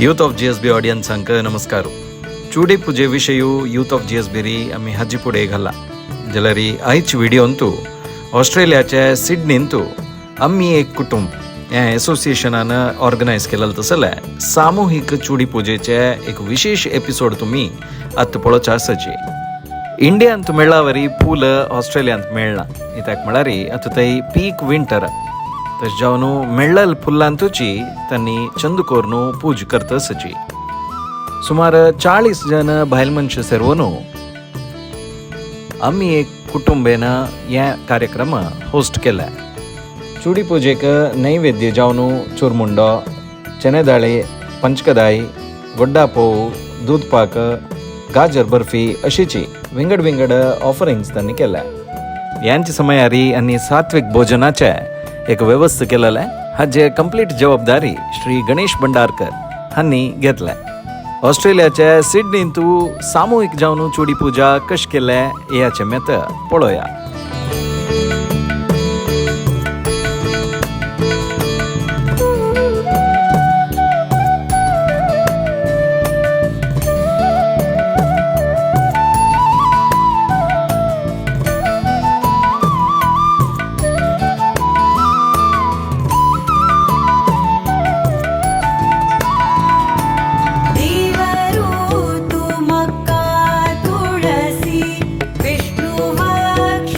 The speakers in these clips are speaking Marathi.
यूथ ऑफ GSB ऑडियन्सांक नमस्कार. चुडी पुजे विशयू यूथ ऑफ GSB री आमी हाजी फुडें घाला जाल्यार आयच्या व्हिडिओंतू ऑस्ट्रेलियाच्या सिडनींतू आम्ही एक कुटुंब ह्या एसोसिएशनान ऑर्गनायज केलेलं तसलें सामुहीक चुडी पुजेचे एक विशेष एपिसोड तुम्ही आतां पळोवचे आसाची. इंडियांत मेळ्ळा वरी फूल ऑस्ट्रेलियांत मेळना कित्याक म्हळ्यार आतां थंय पीक विंटर तशें जावन मेळ्ळल फुलांतूची तांणी चंद करून पूज करता आसाची. सुमार 40 जन बायल मनशां सेरवन आम्ही एक कुटुंबेन हे कार्यक्रम होस्ट केला. चुडी पुजेक नैवेद्य जावन चुरमुंडो, चणे दाळे, पंचकदाई, गोड्डा पोव, दूध पाक, गाजर बर्फी अशीची विंगड विंगड ऑफरिंग्स त्यांनी केल्या. यांच्या समयारी आनी सात्विक भोजनाचे एक व्यवस्था केलेले हाजे कंप्लीट जबाबदारी श्री गणेश भंडारकर हांणी घेतल्या. ऑस्ट्रेलियाच्या सिडनींतू सामुहीक जावन चुडी पुजा कशी केले याचे मेत पळोवया. देवरू तू मक्का तुळसी विष्णु वक्ष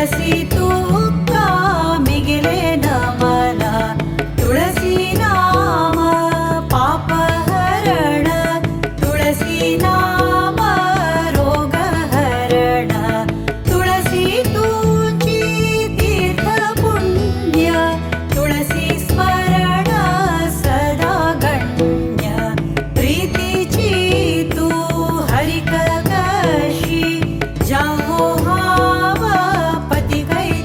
तुळसी तुका मिगिले न मला तुळसी नाम पाप हरण तुळसी नाम रोग हरण तुळसी तुची तीर्थ पुण्य तुळसी स्मरण सदा गण्य प्रीतीची तू हरिक कशी जाहो हाव पती कैची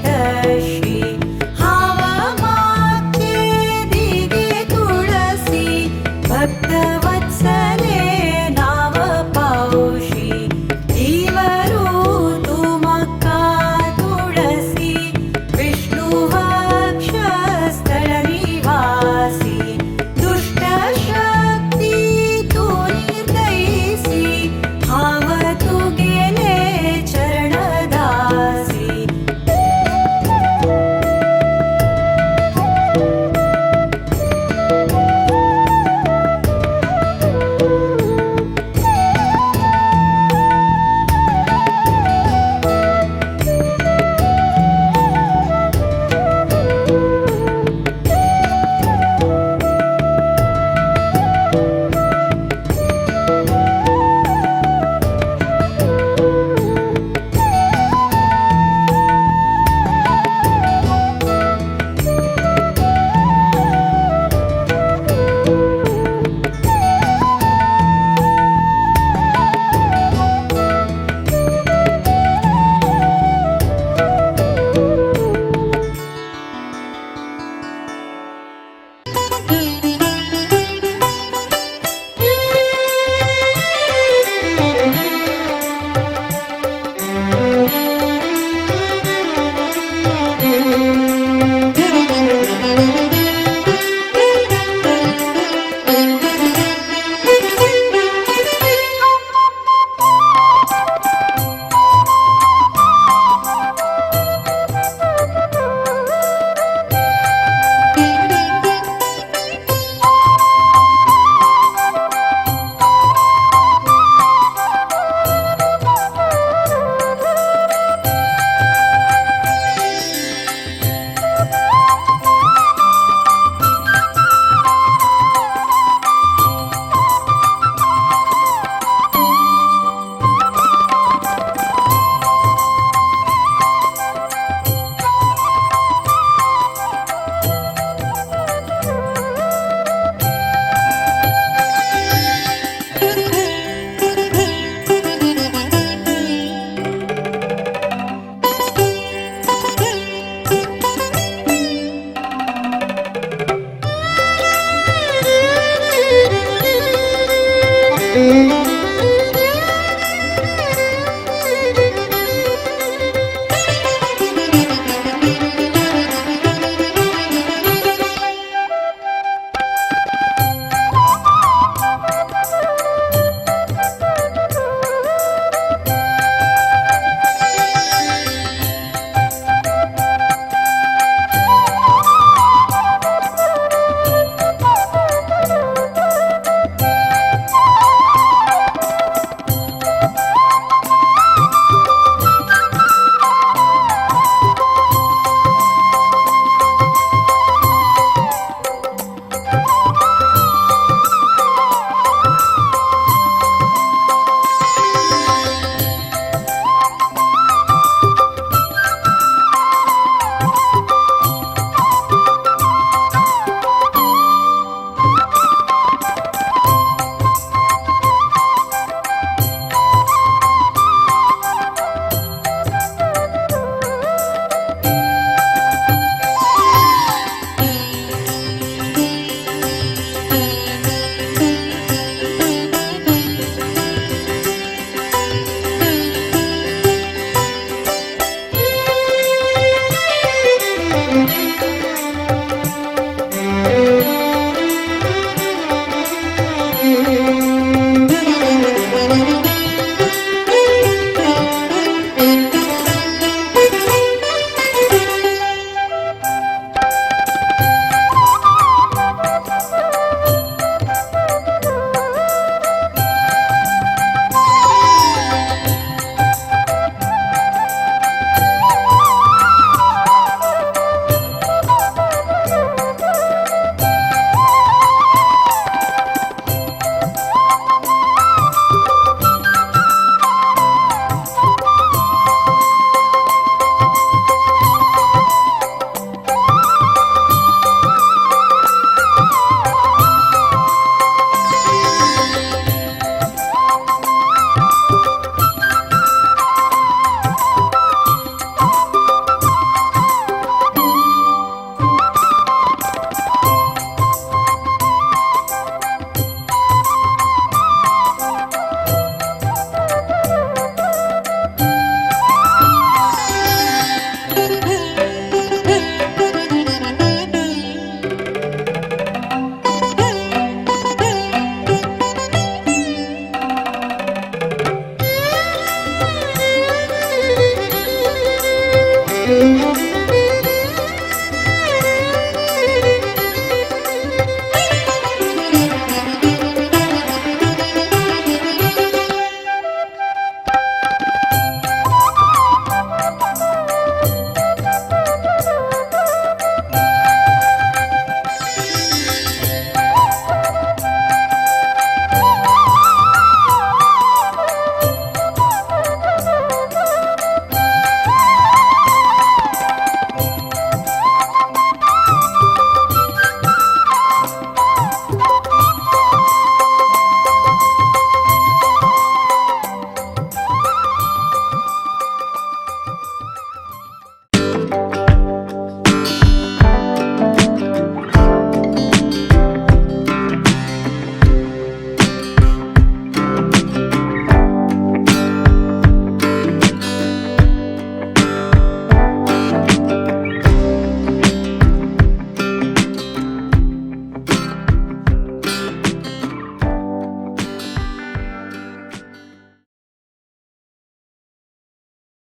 तुळसी